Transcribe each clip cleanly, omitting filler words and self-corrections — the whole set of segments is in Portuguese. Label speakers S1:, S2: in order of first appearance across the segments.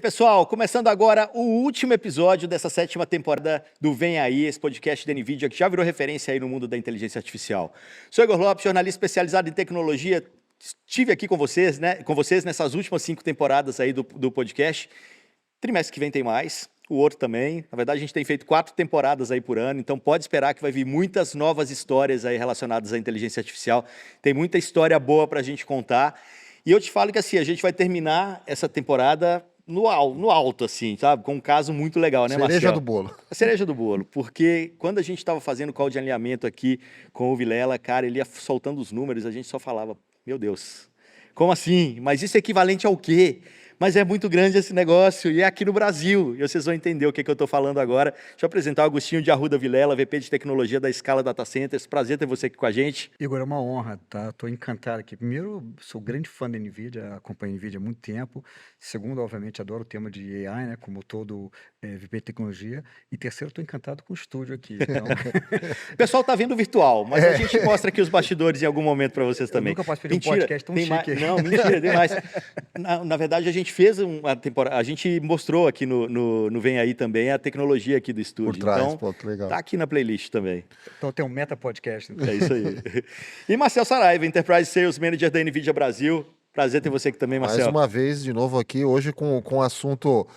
S1: pessoal, começando agora o último episódio dessa 7ª temporada do Vem Aí, esse podcast da NVIDIA que já virou referência aí no mundo da inteligência artificial. Sou Igor Lopes, jornalista especializado em tecnologia. Estive aqui com vocês, nessas últimas 5 temporadas aí do podcast. Trimestre que vem tem mais, o outro também. Na verdade, a gente tem feito 4 temporadas aí por ano, então pode esperar que vai vir muitas novas histórias aí relacionadas à inteligência artificial. Tem muita história boa para a gente contar. E eu te falo que assim, a gente vai terminar essa temporada no alto, assim, sabe? Com um caso muito legal, né, Marcelo?
S2: Cereja do bolo.
S1: A cereja do bolo, porque quando a gente estava fazendo o call de alinhamento aqui com o Vilela, cara, ele ia soltando os números, a gente só falava, meu Deus, como assim? Mas isso é equivalente ao quê? Mas é muito grande esse negócio, e é aqui no Brasil, e vocês vão entender o que eu estou falando agora. Deixa eu apresentar o Agostinho de Arruda Vilela, VP de Tecnologia da Scala Data Centers. Prazer ter você aqui com a gente.
S3: Igor, é uma honra, tá? Estou encantado aqui. Primeiro, sou grande fã da NVIDIA, acompanho a NVIDIA há muito tempo. Segundo, obviamente, adoro o tema de AI, né? Como todo VP de Tecnologia. E terceiro, estou encantado com o estúdio aqui. Então...
S1: O pessoal está vendo virtual, mas a gente mostra aqui os bastidores em algum momento para vocês também.
S3: Eu nunca posso pedir um podcast tão chique.
S1: Não, mentira, tem mais. Na verdade, a gente fez uma temporada, a gente mostrou aqui no Vem Aí também a tecnologia aqui do estúdio.
S2: Por trás,
S1: então,
S2: pô, que legal.
S1: Tá aqui na playlist também.
S3: Então tem um meta podcast. Então.
S1: É isso aí. E Marcel Saraiva, Enterprise Sales Manager da NVIDIA Brasil. Prazer ter você aqui também, Marcel.
S2: Mais uma vez, de novo aqui, hoje com o assunto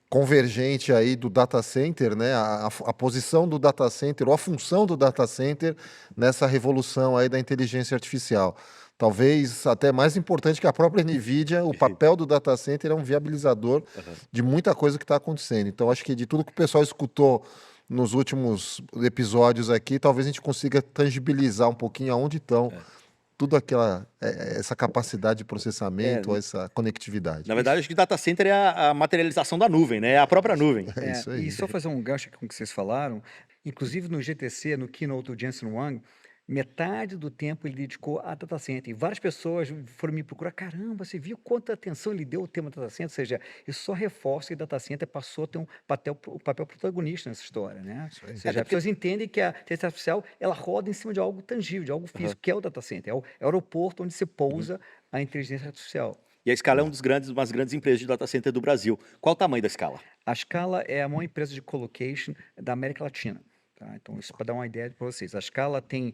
S2: convergente aí do data center, né? A posição do data center, ou a função do data center nessa revolução aí da inteligência artificial. Talvez até mais importante que a própria NVIDIA, o papel do data center é um viabilizador de muita coisa que está acontecendo. Então, acho que de tudo que o pessoal escutou nos últimos episódios aqui, talvez a gente consiga tangibilizar um pouquinho aonde estão tudo essa capacidade de processamento, essa conectividade.
S1: Na verdade, acho que data center é a materialização da nuvem, né? É a própria nuvem.
S2: É isso aí.
S3: E só fazer um gancho com o que vocês falaram, inclusive no GTC, no keynote do Jensen Huang, metade do tempo ele dedicou a data center. E várias pessoas foram me procurar, caramba, você viu quanta atenção ele deu ao tema data center? Ou seja, isso só reforça que data center passou a ter um papel protagonista nessa história, né? Ou seja, as pessoas entendem que a inteligência artificial, ela roda em cima de algo tangível, de algo físico, que é o data center, é o aeroporto onde se pousa a inteligência artificial.
S1: E a Scala é uma das grandes empresas de data center do Brasil. Qual o tamanho da Scala?
S3: A Scala é a maior empresa de colocation da América Latina. Tá? Então, isso para dar uma ideia para vocês. A Scala tem,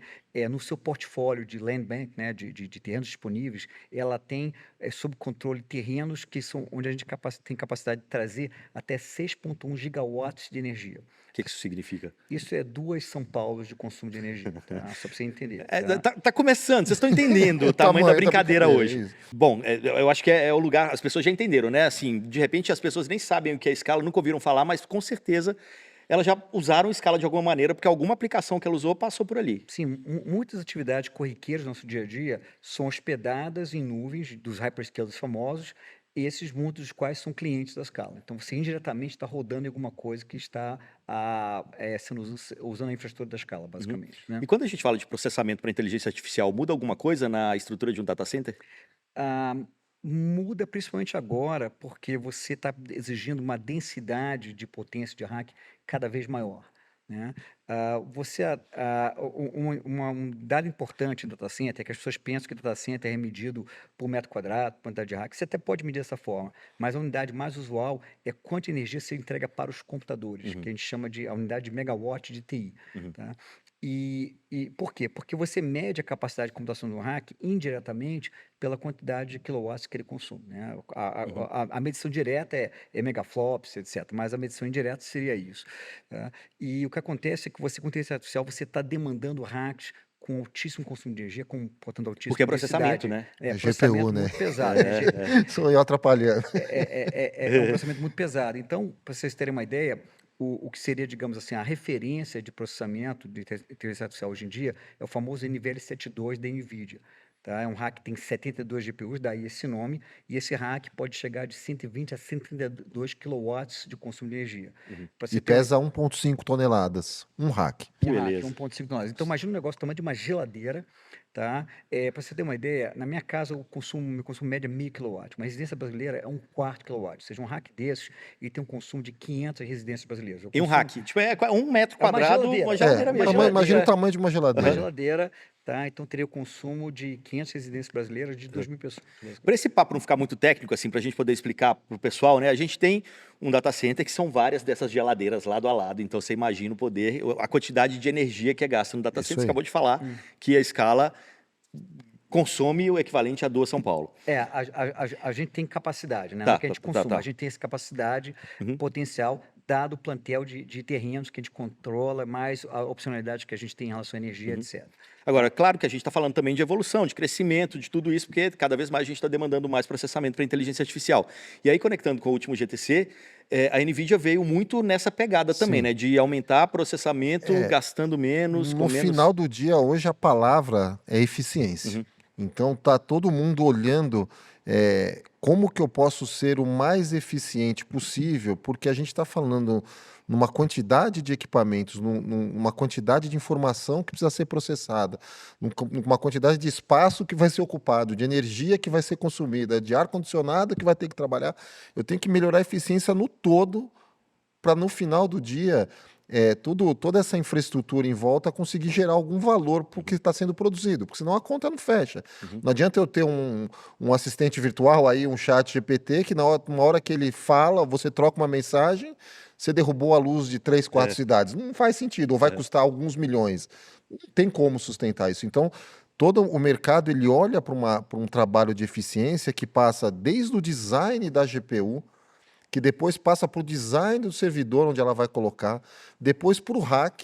S3: no seu portfólio de land bank, né, de terrenos disponíveis, ela tem sob controle terrenos que são onde a gente tem capacidade de trazer até 6,1 gigawatts de energia.
S1: O que isso significa?
S3: Isso é 2 São Paulos de consumo de energia, tá? Só para você entender.
S1: Tá começando, vocês estão entendendo o tamanho da brincadeira hoje. Bom, eu acho que é o lugar, as pessoas já entenderam, né? Assim, de repente as pessoas nem sabem o que é Scala, nunca ouviram falar, mas com certeza elas já usaram Scala de alguma maneira, porque alguma aplicação que ela usou passou por ali.
S3: Sim, muitas atividades corriqueiras do nosso dia a dia são hospedadas em nuvens dos hyperscalers famosos, esses muitos dos quais são clientes da Scala. Então, você indiretamente está rodando em alguma coisa que está usando a infraestrutura da Scala, basicamente. Né?
S1: E quando a gente fala de processamento para inteligência artificial, muda alguma coisa na estrutura de um data center?
S3: Muda principalmente agora, porque você está exigindo uma densidade de potência de rack cada vez maior. Né? Um dado importante em data center é que as pessoas pensam que data center é medido por metro quadrado, por quantidade de rack. Você até pode medir dessa forma, mas a unidade mais usual é quanta energia você entrega para os computadores, que a gente chama de a unidade de megawatt de TI. Tá? E por quê? Porque você mede a capacidade de computação do rack indiretamente pela quantidade de quilowatts que ele consome. Né? A medição direta é megaflops, etc. Mas a medição indireta seria isso. Tá? E o que acontece é que você, com inteligência artificial, você está demandando racks com altíssimo consumo de energia, portanto, altíssimo
S1: porque é processamento, né?
S3: É processamento
S2: GPU,
S3: muito
S2: né?
S3: pesado.
S2: Sou eu atrapalhando.
S3: É um processamento muito pesado. Então, para vocês terem uma ideia, o que seria, digamos assim, a referência de processamento de inteligência artificial hoje em dia é o famoso NVL72 da NVIDIA. Tá? É um rack que tem 72 GPUs, daí esse nome, e esse rack pode chegar de 120 a 132 kW de consumo de energia.
S2: E pesa 1,5 toneladas, um rack.
S1: Que beleza.
S3: 1,5 toneladas. Então, imagina um negócio do tamanho de uma geladeira, tá? Para você ter uma ideia, na minha casa meu consumo médio é 1.000 kW. Uma residência brasileira é 1/4 kW. Ou seja, um rack desses e tem um consumo de 500 residências brasileiras. Eu
S1: E um
S3: consumo
S1: rack? Tipo, é 1 metro
S3: é uma
S1: quadrado,
S3: geladeira,
S1: uma
S3: é
S1: geladeira
S3: uma
S1: mesmo.
S2: Imagina o
S3: geladeira,
S2: tamanho de uma
S3: uma
S2: geladeira.
S3: geladeira, tá? Então teria o consumo de 500 residências brasileiras de 2.000 pessoas.
S1: Para esse papo não ficar muito técnico, assim, para a gente poder explicar para o pessoal, né? A gente tem um data center que são várias dessas geladeiras lado a lado. Então você imagina o poder, a quantidade de energia que é gasta no data
S2: Isso
S1: center. Você
S2: aí.
S1: acabou de falar que a escala consome o equivalente a 2 São Paulo.
S3: A gente tem capacidade, né? Não
S1: Tá,
S3: é que a gente
S1: tá,
S3: consuma,
S1: tá.
S3: a gente tem essa capacidade
S1: Uhum.
S3: potencial, dado o plantel de terrenos que a gente controla, mais a opcionalidade que a gente tem em relação à energia, etc.
S1: Agora, claro que a gente está falando também de evolução, de crescimento, de tudo isso, porque cada vez mais a gente está demandando mais processamento para inteligência artificial. E aí, conectando com o último GTC, a NVIDIA veio muito nessa pegada também,
S2: Sim.
S1: né? De aumentar processamento,
S2: É,
S1: gastando menos, com
S2: No
S1: menos...
S2: final do dia, hoje a palavra é eficiência.
S1: Uhum.
S2: Então tá todo mundo olhando como que eu posso ser o mais eficiente possível, porque a gente está falando numa quantidade de equipamentos, numa quantidade de informação que precisa ser processada, numa quantidade de espaço que vai ser ocupado, de energia que vai ser consumida, de ar-condicionado que vai ter que trabalhar. Eu tenho que melhorar a eficiência no todo para no final do dia toda essa infraestrutura em volta conseguir gerar algum valor para o que está sendo produzido, porque senão a conta não fecha. Não adianta eu ter um assistente virtual aí, um chat GPT, que uma hora que ele fala, você troca uma mensagem, você derrubou a luz de 3, 4 cidades. Não faz sentido, ou vai custar alguns milhões. Não tem como sustentar isso. Então, todo o mercado ele olha para um trabalho de eficiência que passa desde o design da GPU, que depois passa para o design do servidor onde ela vai colocar, depois para o rack,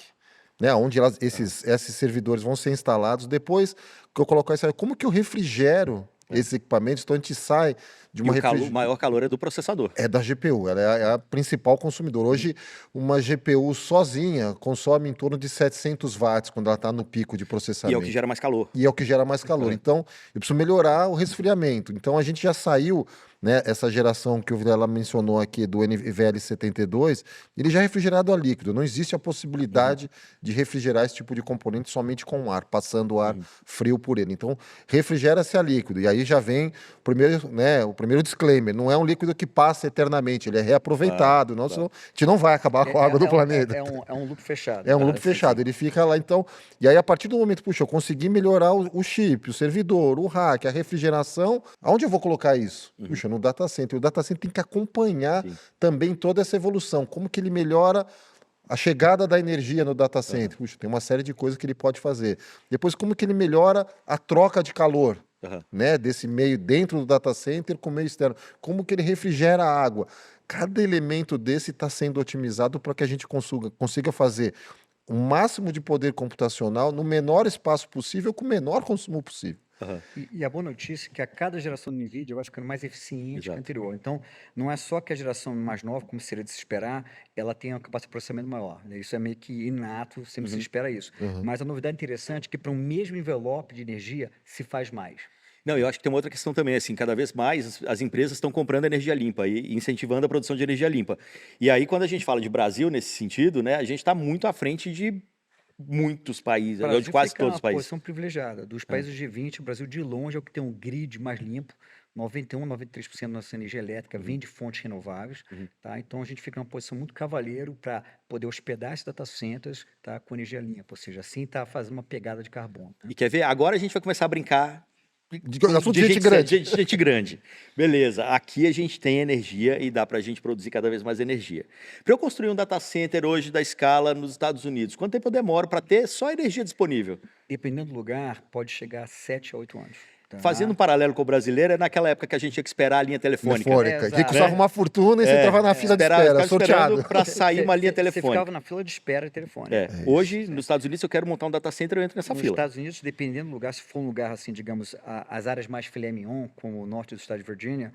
S2: né, onde esses servidores vão ser instalados, depois que eu colocar isso aí, como que eu refrigero esses equipamentos, então a gente sai de uma
S1: o maior calor é do processador.
S2: É da GPU, ela é a principal consumidora. Hoje, uma GPU sozinha consome em torno de 700 watts quando ela está no pico de
S1: E
S2: processamento.
S1: é o que gera mais calor.
S2: E é o que gera mais calor. Então, eu preciso melhorar o resfriamento. Então, a gente já saiu, né, essa geração que o Vilela mencionou aqui do NVL72, ele já é refrigerado a líquido. Não existe a possibilidade de refrigerar esse tipo de componente somente com ar, passando o ar frio por ele. Então, refrigera-se a líquido. E aí já vem o primeiro disclaimer. Não é um líquido que passa eternamente, ele é reaproveitado. Senão a gente não vai acabar com a água do planeta.
S3: É um loop fechado.
S2: É um loop fechado, ele fica lá, então... E aí, a partir do momento, puxa, eu consegui melhorar o chip, o servidor, o rack, a refrigeração, aonde eu vou colocar isso? Puxa, no data center. O data center tem que acompanhar também toda essa evolução. Como que ele melhora a chegada da energia no data center? Puxa, tem uma série de coisas que ele pode fazer. Depois, como que ele melhora a troca de calor? Né, desse meio dentro do data center com o meio externo. Como que ele refrigera a água? Cada elemento desse está sendo otimizado para que a gente consiga fazer o máximo de poder computacional no menor espaço possível, com o menor consumo possível.
S3: E a boa notícia é que a cada geração do NVIDIA vai ficando mais eficiente que a anterior. Então, não é só que a geração mais nova, como seria de se esperar, ela tem uma capacidade de processamento maior, né? Isso é meio que inato, sempre se espera isso. Mas a novidade interessante é que para um mesmo envelope de energia se faz mais.
S1: Não, eu acho que tem uma outra questão também, assim, cada vez mais as empresas estão comprando energia limpa e incentivando a produção de energia limpa. E aí, quando a gente fala de Brasil nesse sentido, né, a gente está muito à frente de muitos países,
S3: Brasil
S1: de quase
S3: fica
S1: todos os
S3: uma
S1: países.
S3: posição privilegiada. Dos países G20, o Brasil de longe é o que tem um grid mais limpo. 91, 93% da nossa energia elétrica vem de fontes renováveis, tá? Então a gente fica numa posição muito cavaleiro para poder hospedar esses data centers, tá, com energia limpa, ou seja, assim tá fazendo uma pegada de carbono, né?
S1: E quer ver? Agora a gente vai começar a brincar
S2: Assunto de gente grande.
S1: de gente grande. Beleza, aqui a gente tem energia e dá para a gente produzir cada vez mais energia. Para eu construir um data center hoje da escala nos Estados Unidos, quanto tempo eu demoro para ter só energia disponível?
S3: Dependendo do lugar, pode chegar a 7 a 8 anos. Tá?
S1: Fazendo um paralelo com o brasileiro, é naquela época que a gente tinha que esperar a linha telefônica.
S2: Telefônica. Que
S3: exato.
S2: custava uma fortuna e você estava na fila de espera, sorteado.
S1: Para sair uma linha
S3: Você ficava
S1: telefônica.
S3: na fila de espera de telefone.
S1: Hoje, nos Estados Unidos, eu quero montar um data center, eu entro nessa
S3: Nos
S1: fila.
S3: Estados Unidos, dependendo do lugar, se for um lugar assim, digamos, as áreas mais filé mignon, como o norte do estado de Virgínia,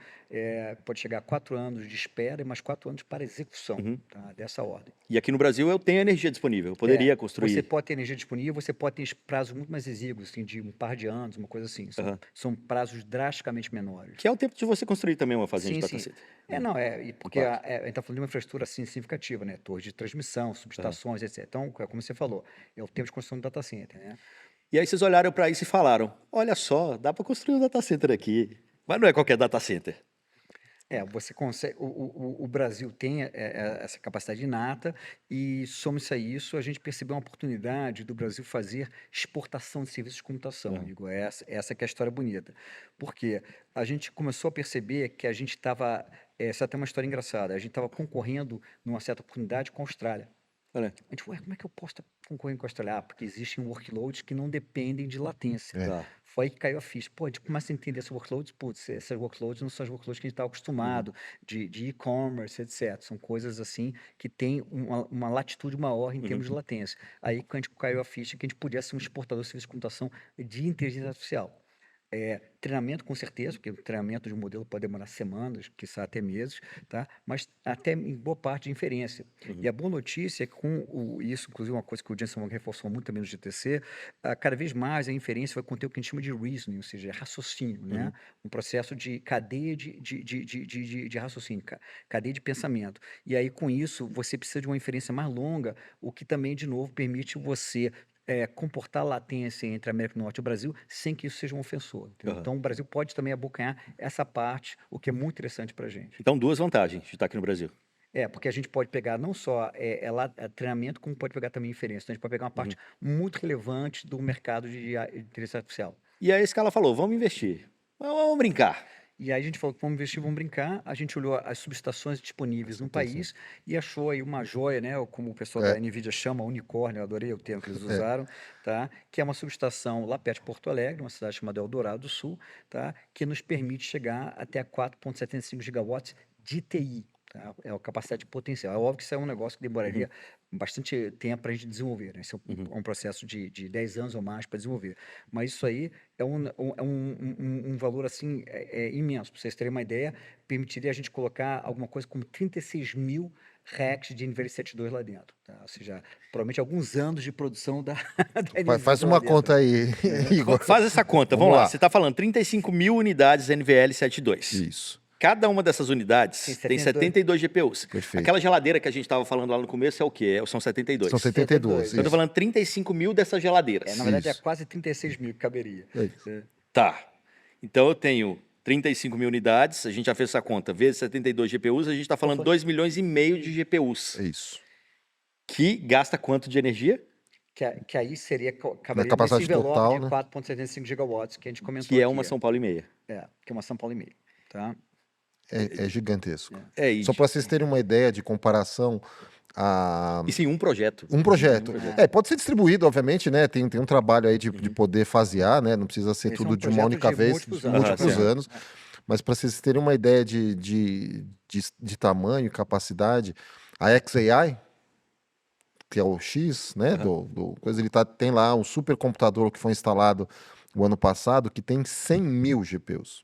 S3: pode chegar a 4 anos de espera e mais 4 anos para execução, tá, dessa ordem.
S1: E aqui no Brasil eu tenho energia disponível, eu poderia construir.
S3: Você pode ter energia disponível, você pode ter prazos muito mais exíguos, assim, de um par de anos, uma coisa assim. São prazos drasticamente menores.
S1: Que é o tempo de você construir também uma fazenda de data center.
S3: Porque a gente está falando de uma infraestrutura assim, significativa, né? Torre de transmissão, subestações, etc. Então, como você falou, é o tempo de construção do data center, né?
S1: E aí vocês olharam para isso e falaram: olha só, dá para construir um data center aqui. Mas não é qualquer data center.
S3: Você consegue. O Brasil tem essa capacidade inata, e some-se a isso, a gente percebeu uma oportunidade do Brasil fazer exportação de serviços de computação,
S1: Aham.
S3: Igor. Essa que é a história bonita. Porque a gente começou a perceber que a gente estava. Essa é até uma história engraçada. A gente estava concorrendo, numa certa oportunidade, com a Austrália.
S1: Olha,
S3: A gente, ué, como é que eu posso estar concorrendo com a Austrália? Porque existem workloads que não dependem de latência.
S2: É.
S1: tá.
S3: Foi aí que caiu a ficha. Pô, a gente começa a entender esses workloads. Putz, essas workloads não são as workloads que a gente está
S1: Uhum.
S3: acostumado, de e-commerce, etc. São coisas assim que têm uma latitude maior em termos de
S1: Uhum.
S3: latência. Aí que a gente caiu a ficha que a gente podia ser um exportador de serviço de computação de inteligência artificial. Treinamento, com certeza, porque o treinamento de um modelo pode demorar semanas, quiçá até meses, tá? Mas até em boa parte de inferência.
S1: Uhum.
S3: E a boa notícia é que isso, inclusive, uma coisa que o Jensen Huang reforçou muito também no GTC, cada vez mais a inferência vai conter o que a gente chama de reasoning, ou seja, raciocínio, né?
S1: Uhum.
S3: Um processo de cadeia de raciocínio, cadeia de pensamento. E aí, com isso, você precisa de uma inferência mais longa, o que também, de novo, permite você comportar a latência entre a América do Norte e o Brasil sem que isso seja um ofensor, entendeu?
S1: Aham.
S3: Então, o Brasil pode também abocanhar essa parte, o que é muito interessante para a gente.
S1: Então, duas vantagens de estar aqui no Brasil.
S3: Porque a gente pode pegar não só treinamento, como pode pegar também inferência. Então, a gente pode pegar uma
S1: Uhum.
S3: parte muito relevante do mercado de inteligência artificial.
S1: E aí esse cara falou: vamos investir. Vamos brincar.
S3: E aí a gente falou que vamos investir, vamos brincar. A gente olhou as subestações disponíveis no país e achou aí uma joia, né? Ou como o pessoal da
S2: É,
S3: NVIDIA chama, unicórnio, eu adorei o termo que eles
S2: é.
S3: usaram, tá? Que é uma subestação lá perto de Porto Alegre, uma cidade chamada Eldorado do Sul, tá? Que nos permite chegar até a 4,75 gigawatts de TI. Tá? É a capacidade potencial. É óbvio que isso é um negócio que
S1: Uhum.
S3: demoraria bastante tempo para a gente desenvolver, né? Isso é
S1: Uhum.
S3: um processo de 10 anos ou mais para desenvolver. Mas isso aí é um valor assim imenso. Para vocês terem uma ideia, permitiria a gente colocar alguma coisa como 36 mil racks de NVIDIA 72 lá dentro. Tá? Ou seja, provavelmente alguns anos de produção da
S2: Faz
S3: NVIDIA lá
S2: uma
S3: dentro.
S2: conta aí, Igor.
S1: Faz essa conta,
S2: Vamos
S1: vamos lá.
S2: lá.
S1: Você está falando 35 mil unidades NVL72.
S2: Isso,
S1: Cada uma dessas unidades
S3: Tem
S1: tem 72 GPUs.
S2: perfeito.
S1: Aquela geladeira que a gente estava falando lá no começo é o quê? São 72.
S2: São 72.
S1: Eu tô
S2: Isso.
S1: falando 35 mil dessas geladeiras.
S3: Na verdade, é
S2: Isso.
S3: quase 36 mil que caberia.
S2: É isso.
S1: Tá. Então eu tenho 35 mil unidades, a gente já fez essa conta, vezes 72 GPUs, a gente está falando 2,5 milhões de GPUs.
S2: É isso.
S1: Que gasta quanto de energia?
S3: Que aí caberia
S2: capacidade
S3: nesse envelope
S2: total,
S3: de
S2: né?
S3: 4,75 gigawatts que a gente comentou
S1: Que é
S3: aqui.
S1: uma São Paulo e meia.
S3: Que é uma São Paulo e meio, tá?
S2: É gigantesco.
S1: É
S2: Só
S1: isso.
S2: para vocês terem uma ideia de comparação, a...
S1: E sim, um projeto.
S2: um projeto. Pode ser distribuído, obviamente, né? Tem um trabalho aí de poder fasear, né? Não precisa ser
S3: Esse é
S2: tudo
S3: um
S2: de uma
S3: projeto
S2: única
S3: de
S2: vez,
S3: múltiplos
S2: de
S3: anos.
S2: múltiplos
S1: Aham,
S2: anos. Mas para vocês terem uma ideia de tamanho e capacidade, a XAI, que é o X, né? Do coisa, tem lá um supercomputador que foi instalado o ano passado, que tem 100 mil GPUs.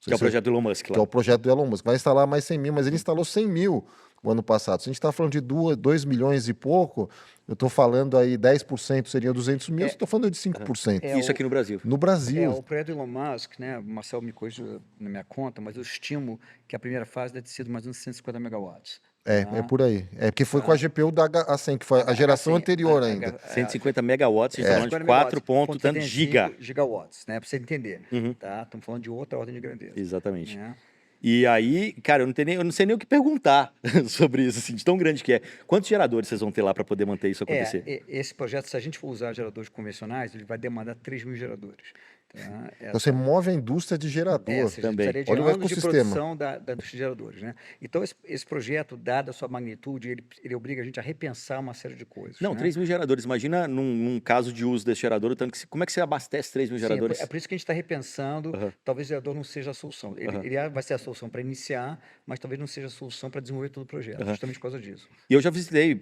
S1: Que é o projeto do Elon Musk
S2: Que
S1: lá.
S2: é o projeto do Elon Musk. Vai instalar mais 100 mil, mas ele instalou 100 mil o ano passado. Se a gente está falando de 2 milhões e pouco, eu estou falando aí 10% seriam 200 mil, você está falando de 5%.
S3: É
S1: Isso aqui no Brasil.
S2: No Brasil.
S3: O projeto do Elon Musk, né? O Marcel me corrija na minha conta, mas eu estimo que a primeira fase deve ter sido mais ou menos 150 megawatts.
S2: É por aí. É porque foi com a GPU da A100, que foi a geração anterior ainda.
S1: 150 megawatts, a gente está falando de
S3: 150
S1: 4
S3: megawatts,
S1: ponto tanto giga.
S3: gigawatts, né? Para você entender, tá? Estamos falando de outra ordem de grandeza.
S1: Exatamente.
S3: Né?
S1: E aí, cara, eu não sei nem o que perguntar sobre isso, assim, de tão grande que é. Quantos geradores vocês vão ter lá para poder manter isso acontecer?
S3: Esse projeto, se a gente for usar geradores convencionais, ele vai demandar 3 mil geradores. Tá?
S2: Então você move a indústria de gerador.
S3: Você
S1: também.
S3: precisaria de
S2: Olha o
S3: anos de
S2: ecossistema.
S3: produção da indústria de geradores, né? Então, esse projeto, dada a sua magnitude, ele obriga a gente a repensar uma série de coisas.
S1: Não,
S3: né?
S1: 3 mil geradores. Imagina num caso de uso desse gerador, tanto que como é que você abastece 3 mil
S3: Sim,
S1: geradores?
S3: é por isso que a gente está repensando. Talvez o gerador não seja a solução. Ele vai ser a solução para iniciar, mas talvez não seja a solução para desenvolver todo o projeto, justamente por causa disso.
S1: E eu já visitei.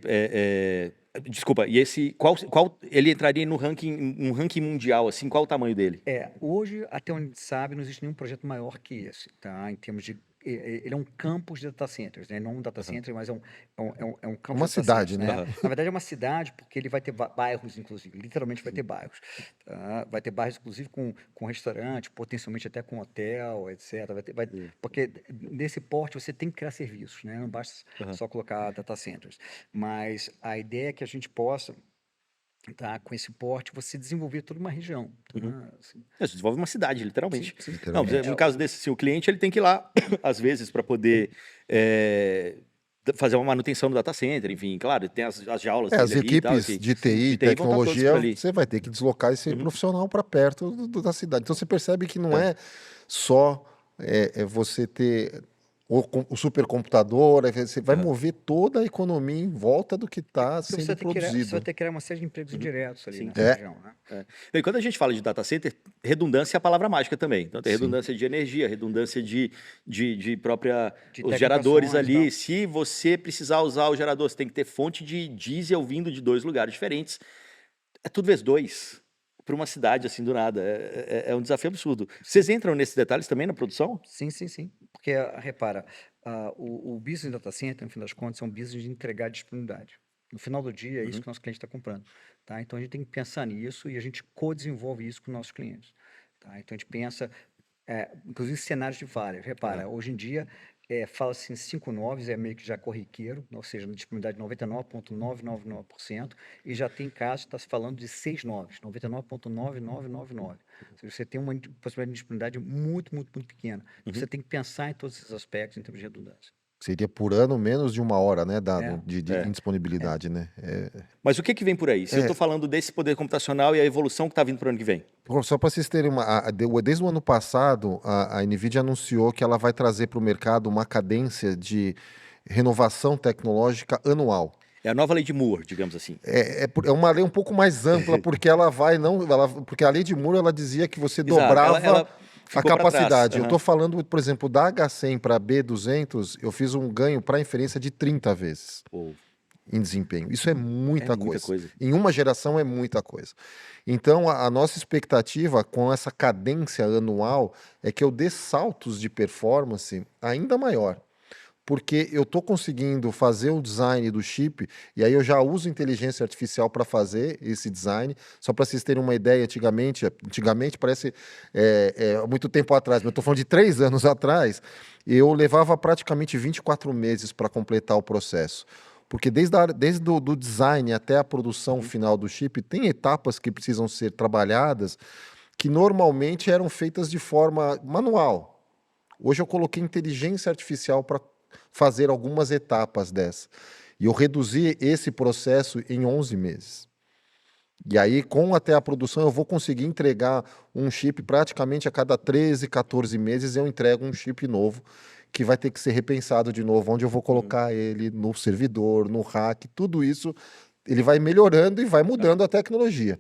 S1: Desculpa, e esse. Qual ele entraria no ranking mundial, assim? Qual o tamanho dele?
S3: Hoje, até onde a gente sabe, não existe nenhum projeto maior que esse, tá? Em termos de. Ele é um campus de data centers, né? Não um data center, mas é um campus
S2: Uma
S3: de data
S2: cidade,
S3: centers,
S2: né?
S3: Na verdade, é uma cidade porque ele vai ter bairros, inclusive. Literalmente vai ter bairros. Tá? Vai ter bairros, inclusive, com restaurante, potencialmente até com hotel, etc. Porque nesse porte você tem que criar serviços, né? Não basta só colocar data centers. Mas a ideia é que a gente possa tá? Com esse porte, você desenvolver toda uma região. Tá? Assim,
S1: Você desenvolve uma cidade, literalmente.
S3: sim.
S1: Não,
S2: Literalmente.
S1: no caso desse, assim, o cliente ele tem que ir lá, às vezes, para poder fazer uma manutenção do data center, enfim, claro, tem as jaulas
S2: As
S1: dele ali e tal,
S2: equipes
S1: assim,
S2: de TI,
S1: de TI vão estar todos por
S2: tecnologia,
S1: ali.
S2: você vai ter que deslocar esse profissional para perto da cidade. Então você percebe que não
S1: É.
S2: é só você ter o supercomputador, você vai mover toda a economia em volta do que está
S3: porque você
S2: sendo
S3: vai ter que criar, você vai
S2: produzido.
S3: ter que criar uma série de empregos indiretos ali
S1: Sim.
S3: nessa
S2: É,
S3: região, né?
S1: E quando a gente fala de data center, redundância é a palavra mágica também. Então, tem
S2: sim.
S1: redundância de energia, redundância de própria.
S3: De
S1: Os geradores
S3: telecomunicações e
S1: ali.
S3: tal.
S1: Se você precisar usar o gerador, você tem que ter fonte de diesel vindo de 2 lugares diferentes. É tudo vezes 2 para uma cidade assim do nada. É um desafio absurdo. Vocês entram nesses detalhes também na produção?
S3: Sim. Porque, repara, o business data center, no fim das contas, é um business de entregar disponibilidade. No final do dia, é isso que o nosso cliente está comprando. Tá? Então, a gente tem que pensar nisso e a gente co-desenvolve isso com nossos clientes. Tá? Então, a gente pensa, inclusive, cenários de falha. Repara, hoje em dia, fala-se em 5 noves, é meio que já corriqueiro, ou seja, na disponibilidade de 99,999%, e já tem casos que está se falando de 6 noves, 99,9999. Ou seja, você tem uma possibilidade de disponibilidade muito pequena. Você tem que pensar em todos esses aspectos em termos de redundância.
S2: Seria por ano menos de 1 hora, né, dado
S3: É,
S2: de indisponibilidade, né?
S1: Mas o que vem por aí? Se eu estou falando desse poder computacional e a evolução que está vindo para o ano que vem.
S2: Só para vocês terem desde o ano passado, a NVIDIA anunciou que ela vai trazer para o mercado uma cadência de renovação tecnológica anual.
S1: É a nova lei de Moore, digamos assim.
S2: É uma lei um pouco mais ampla, porque porque a lei de Moore ela dizia que você
S1: Exato,
S2: dobrava
S1: ela
S2: a
S1: ficou pra trás.
S2: capacidade. Eu
S1: Aham.
S2: estou falando, por exemplo, da H100 para B200, eu fiz um ganho para inferência de 30 vezes
S1: Pô,
S2: em desempenho. Isso é muita
S1: muita
S2: coisa.
S1: coisa.
S2: Em uma geração é muita coisa. Então, a nossa expectativa com essa cadência anual é que eu dê saltos de performance ainda maior. Porque eu estou conseguindo fazer o design do chip, e aí eu já uso inteligência artificial para fazer esse design. Só para vocês terem uma ideia, antigamente parece muito tempo atrás, mas eu estou falando de 3 anos atrás, eu levava praticamente 24 meses para completar o processo. Porque desde do design até a produção final do chip, tem etapas que precisam ser trabalhadas que normalmente eram feitas de forma manual. Hoje eu coloquei inteligência artificial para fazer algumas etapas dessa. E eu reduzi esse processo em 11 meses. E aí, até a produção, eu vou conseguir entregar um chip praticamente a cada 13, 14 meses, eu entrego um chip novo, que vai ter que ser repensado de novo, onde eu vou colocar ele no servidor, no rack, tudo isso, ele vai melhorando e vai mudando a tecnologia.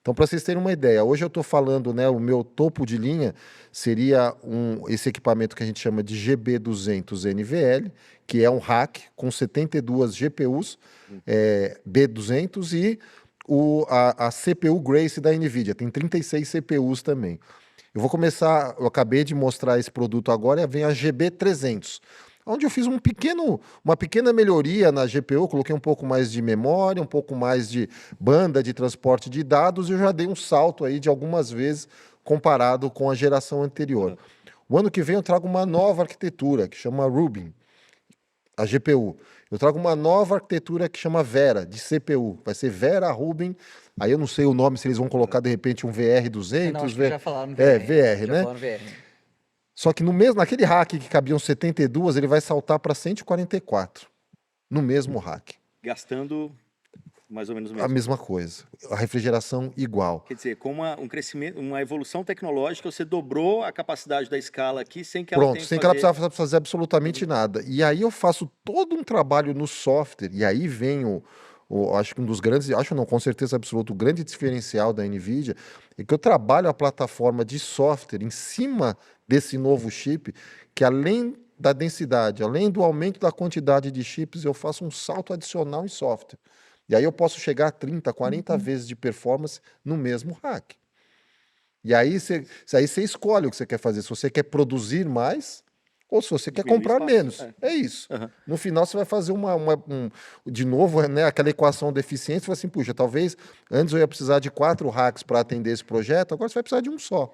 S2: Então, para vocês terem uma ideia, hoje eu estou falando, né, o meu topo de linha seria esse equipamento que a gente chama de GB200 NVL, que é um rack com 72 GPUs B200 e a CPU Grace da NVIDIA, tem 36 CPUs também. Eu acabei de mostrar esse produto agora, vem a GB300, onde eu fiz uma pequena melhoria na GPU, coloquei um pouco mais de memória, um pouco mais de banda de transporte de dados, e eu já dei um salto aí de algumas vezes comparado com a geração anterior. O ano que vem eu trago uma nova arquitetura, que chama Rubin, a GPU. Eu trago uma nova arquitetura que chama Vera, de CPU. Vai ser Vera Rubin. Aí eu não sei o nome, se eles vão colocar de repente um VR200.
S3: Não, acho que já falaram
S2: VR,
S3: já
S2: né?
S3: falaram VR.
S2: Só que naquele rack que cabiam 72, ele vai saltar para 144. No mesmo rack.
S1: Gastando mais ou menos o
S2: A
S1: mesmo.
S2: mesma coisa. A refrigeração igual.
S1: Quer dizer, com um crescimento, uma evolução tecnológica, você dobrou a capacidade da escala aqui sem que ela
S2: Pronto,
S1: tenha
S2: sem
S1: que
S2: que ela
S1: fazer...
S2: precisava fazer absolutamente nada. E aí eu faço todo um trabalho no software, e aí vem acho que um dos grandes, acho não, com certeza absoluta, o grande diferencial da NVIDIA é que eu trabalho a plataforma de software em cima desse novo chip, que além da densidade, além do aumento da quantidade de chips, eu faço um salto adicional em software. E aí eu posso chegar a 30, 40 vezes de performance no mesmo rack. E aí você escolhe o que você quer fazer, se você quer produzir mais ou se você quer
S1: Diminuir
S2: comprar
S1: espaço,
S2: menos.
S1: é.
S2: É isso.
S1: Aham.
S2: No final você vai fazer de novo, né, aquela equação de eficiência, você vai assim, puxa, talvez antes eu ia precisar de 4 racks para atender esse projeto, agora você vai precisar de um só.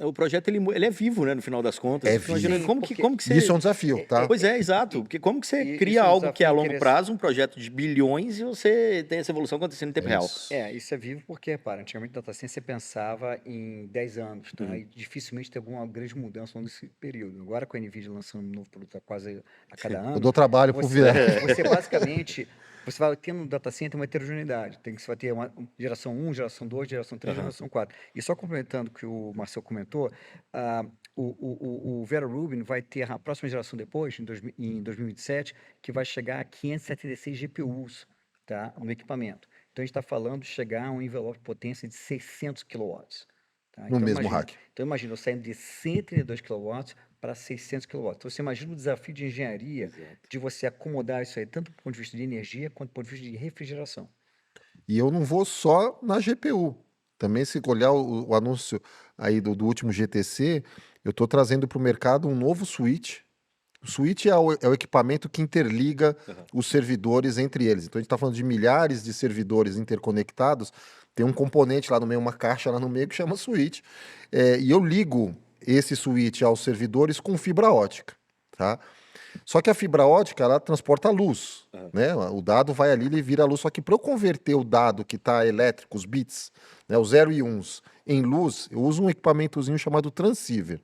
S1: o projeto ele é vivo, né, no final das contas.
S2: É
S1: Eu fico imaginando
S3: vivo.
S1: como
S3: Sim,
S1: que, como que você...
S2: Isso é um desafio, tá?
S1: Pois é, exato. Porque como que você
S3: E
S1: cria
S3: isso é um
S1: algo que é a
S3: desafio
S1: longo
S3: interessante.
S1: prazo, um projeto de bilhões, e você tem essa evolução acontecendo em tempo real?
S2: Isso.
S3: Isso é vivo porque, para, antigamente data science você pensava em 10 anos, tá?
S1: Uhum.
S3: E dificilmente teve alguma grande mudança nesse período. Agora com a NVIDIA lançando um novo produto a quase a cada
S2: Eu
S3: ano,
S2: dou trabalho pro
S3: você,
S2: Vier.
S3: você basicamente, você vai ter no data center uma heterogeneidade. Você vai ter uma geração 1, geração 2, geração 3,
S1: Aham.
S3: geração 4. E só complementando o que o Marcel comentou, ah, o Vera Rubin vai ter a próxima geração depois, em 2027, que vai chegar a 576 GPUs, tá, no equipamento. Então, a gente está falando de chegar a um envelope de potência de 600 kW. Tá?
S2: No mesmo rack.
S3: Então, imagina, eu saindo de 132 kW para 600 kW. Então, você imagina o desafio de engenharia de você acomodar isso aí, tanto do ponto de vista de energia, quanto do ponto de vista de refrigeração.
S2: E eu não vou só na GPU. Também, se olhar o anúncio aí do último GTC, eu estou trazendo para o mercado um novo switch. O switch é o equipamento que interliga os servidores entre eles. Então, a gente está falando de milhares de servidores interconectados. Tem um componente lá no meio, uma caixa lá no meio que chama switch. E eu ligo esse switch aos servidores com fibra ótica, tá? Só que a fibra ótica, ela transporta luz, né? O dado vai ali, ele vira luz. Só que para eu converter o dado que está elétrico, os bits, né, os 0 e 1s, em luz, eu uso um equipamentozinho chamado transceiver.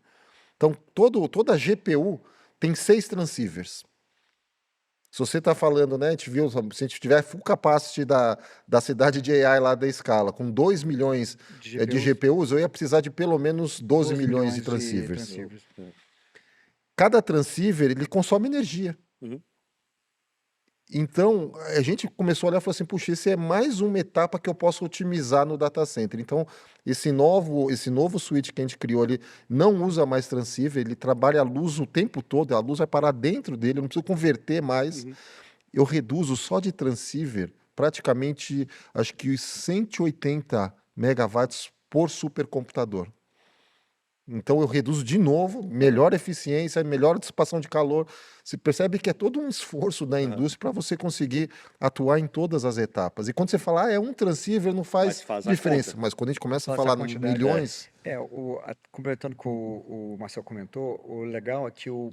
S2: Então, toda GPU tem 6 transceivers. Se você está falando, né, a gente viu, se a gente tiver full capacity da cidade de AI lá da escala, com 2 milhões de GPUs, eu ia precisar de pelo menos 12 milhões de transceivers. Cada transceiver, ele consome energia.
S1: Uhum.
S2: Então, a gente começou a olhar e falou assim, puxa, esse é mais uma etapa que eu posso otimizar no data center. Então, esse novo switch que a gente criou ali não usa mais transceiver, ele trabalha a luz o tempo todo, a luz vai parar dentro dele, eu não preciso converter mais. Eu reduzo só de transceiver praticamente, acho que os 180 megawatts por supercomputador. Então eu reduzo de novo, melhor eficiência, melhor dissipação de calor. Você percebe que é todo um esforço da indústria para você conseguir atuar em todas as etapas. E quando você fala, é um transceiver, não faz
S1: Faz a
S2: diferença.
S1: conta.
S2: Mas quando a gente começa a
S3: Faz a
S2: falar em
S3: quantidade,
S2: milhões,
S3: complementando com o Marcel comentou, o legal é que o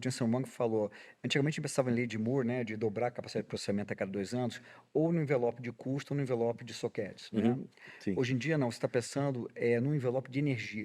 S3: Jensen Huang falou, antigamente a gente pensava em lei de Moore, né, de dobrar a capacidade de processamento a cada 2 anos, ou no envelope de custo ou no envelope de sockets, né?
S1: Sim.
S3: Hoje em dia não, você está pensando no envelope de energia,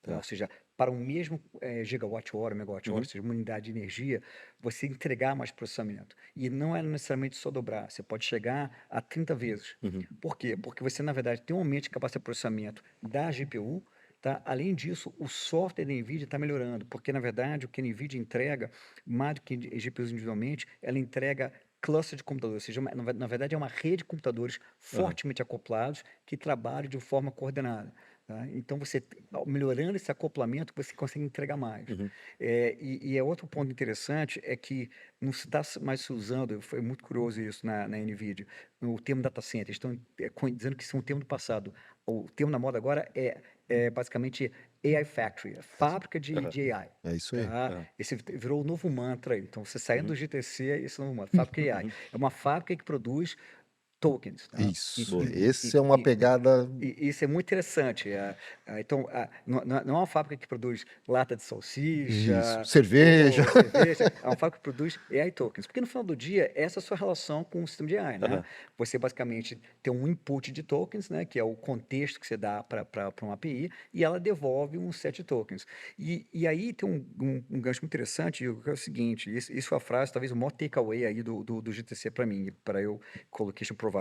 S3: tá? Ou seja, para o mesmo gigawatt-hora, megawatt-hora, ou seja, uma unidade de energia, você entregar mais processamento. E não é necessariamente só dobrar, você pode chegar a 30 vezes. Por quê? Porque você, na verdade, tem um aumento de capacidade de processamento da GPU, tá? Além disso, o software da NVIDIA está melhorando, porque, na verdade, o que a NVIDIA entrega, mais do que GPUs individualmente, ela entrega cluster de computadores, ou seja, na verdade é uma rede de computadores fortemente acoplados que trabalham de forma coordenada. Tá? Então, melhorando esse acoplamento, você consegue entregar mais. E outro ponto interessante é que não se está mais se usando, foi muito curioso isso na NVIDIA, o termo data center, estão dizendo que isso é um termo do passado. O termo na moda agora é basicamente AI Factory, a fábrica de AI.
S2: é isso aí.
S3: Tá? Esse virou o novo mantra aí. Então, você saindo do GTC, esse é o novo mantra, fábrica AI. É uma fábrica que produz tokens. Tá?
S2: Isso. Esse é uma pegada.
S3: E isso é muito interessante. Então, não é uma fábrica que produz lata de salsicha,
S2: Isso. Cerveja.
S3: ou cerveja, é uma fábrica que produz AI tokens. Porque no final do dia, essa é a sua relação com o sistema de AI. Né? Você basicamente tem um input de tokens, né, que é o contexto que você dá para uma API, e ela devolve um set de tokens. E aí tem um gancho muito interessante, que é o seguinte: isso foi a frase, talvez o maior takeaway aí do GTC para mim, para eu, Colocation Provider.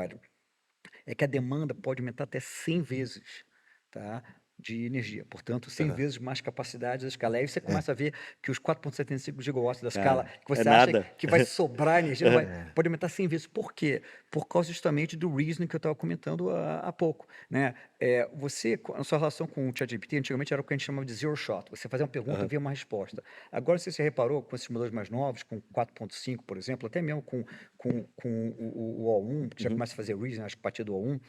S3: É que a demanda pode aumentar até 100 vezes, tá? De energia. Portanto, 100 vezes mais capacidade da escala. Aí você começa a ver que os 4,75 gigawatts da escala, que você acha
S1: nada.
S3: que vai sobrar energia, pode aumentar 100 vezes. Por quê? Por causa justamente do reasoning que eu estava comentando há pouco. Né? A sua relação com o ChatGPT, antigamente era o que a gente chamava de zero shot. Você fazia uma pergunta e via uma resposta. Agora, se você reparou, com esses modelos mais novos, com 4.5, por exemplo, até mesmo com o O1, que já começa a fazer reasoning, acho que a partir do O1,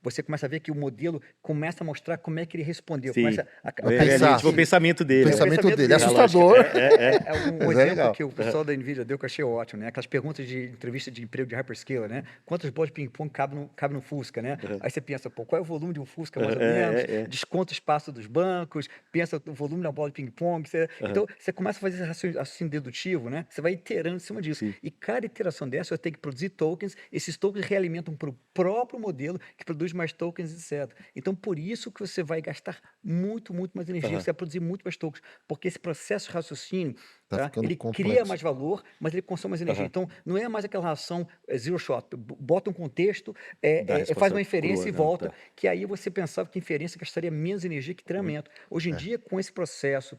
S3: você começa a ver que o modelo começa a mostrar como é que ele respondeu.
S1: Sim.
S3: Começa a
S2: pensar.
S1: Tipo, o pensamento
S2: O
S1: dele.
S2: pensamento dele é
S3: dele.
S2: assustador.
S3: É um
S2: Mas é
S3: exemplo
S2: legal.
S3: que o pessoal da NVIDIA deu que eu achei ótimo, né? Aquelas perguntas de entrevista de emprego de hyperscaler, né? Quantas bolas de ping-pong cabe no Fusca, né? Aí você pensa, pô, qual é o volume de um Fusca, mais ou menos? Desconta o espaço dos bancos, pensa o volume da bola de ping-pong. Então, você começa a fazer esse raciocínio dedutivo, né? Você vai iterando em cima disso.
S1: Sim.
S3: E cada iteração dessa, eu tenho que produzir tokens, esses tokens realimentam para o próprio modelo, que produz mais tokens, etc. Então, por isso que você vai gastar muito mais energia, você vai produzir muito mais tokens, porque esse processo de raciocínio,
S2: Tá ficando
S3: ele cria
S2: complexo.
S3: mais valor, mas ele consome mais energia. Então, não é mais aquela relação zero shot, bota um contexto,
S1: Dá a
S3: faz
S1: resposta
S3: uma inferência
S1: crua,
S3: e
S1: não,
S3: volta,
S1: tá.
S3: que aí você pensava que inferência gastaria menos energia que treinamento. Hoje em dia, com esse processo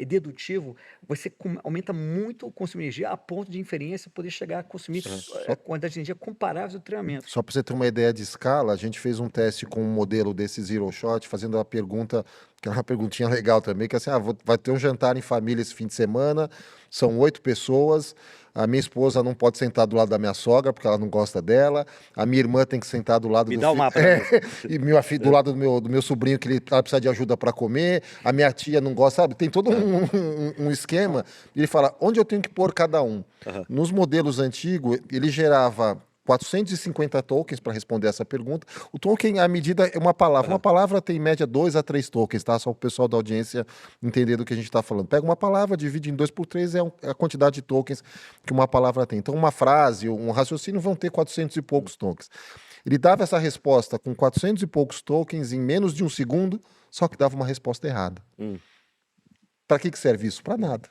S3: dedutivo, você aumenta muito o consumo de energia a ponto de inferência poder chegar a consumir quantidade de energia comparável ao treinamento.
S2: Só para você ter uma ideia de escala, a gente fez um teste com um modelo desse Zero Shot, fazendo a pergunta, que é uma perguntinha legal também, que é assim, vai ter um jantar em família esse fim de semana, são 8 pessoas, a minha esposa não pode sentar do lado da minha sogra, porque ela não gosta dela, a minha irmã tem que sentar do lado
S1: Me
S2: do
S1: dá o mapa. Né?
S2: e minha filha do lado do meu sobrinho, que ela precisa de ajuda para comer, a minha tia não gosta, sabe? Tem todo um esquema, e ele fala, onde eu tenho que pôr cada um? Nos modelos antigos, ele gerava 450 tokens para responder essa pergunta. O token, à medida, é uma palavra. Uma palavra tem em média 2 a 3 tokens, tá? Só para o pessoal da audiência entender do que a gente está falando. Pega uma palavra, divide em 2 por 3, é a quantidade de tokens que uma palavra tem. Então, uma frase, um raciocínio vão ter 400 e poucos tokens. Ele dava essa resposta com 400 e poucos tokens em menos de um segundo, só que dava uma resposta errada. Para que serve isso? Para nada.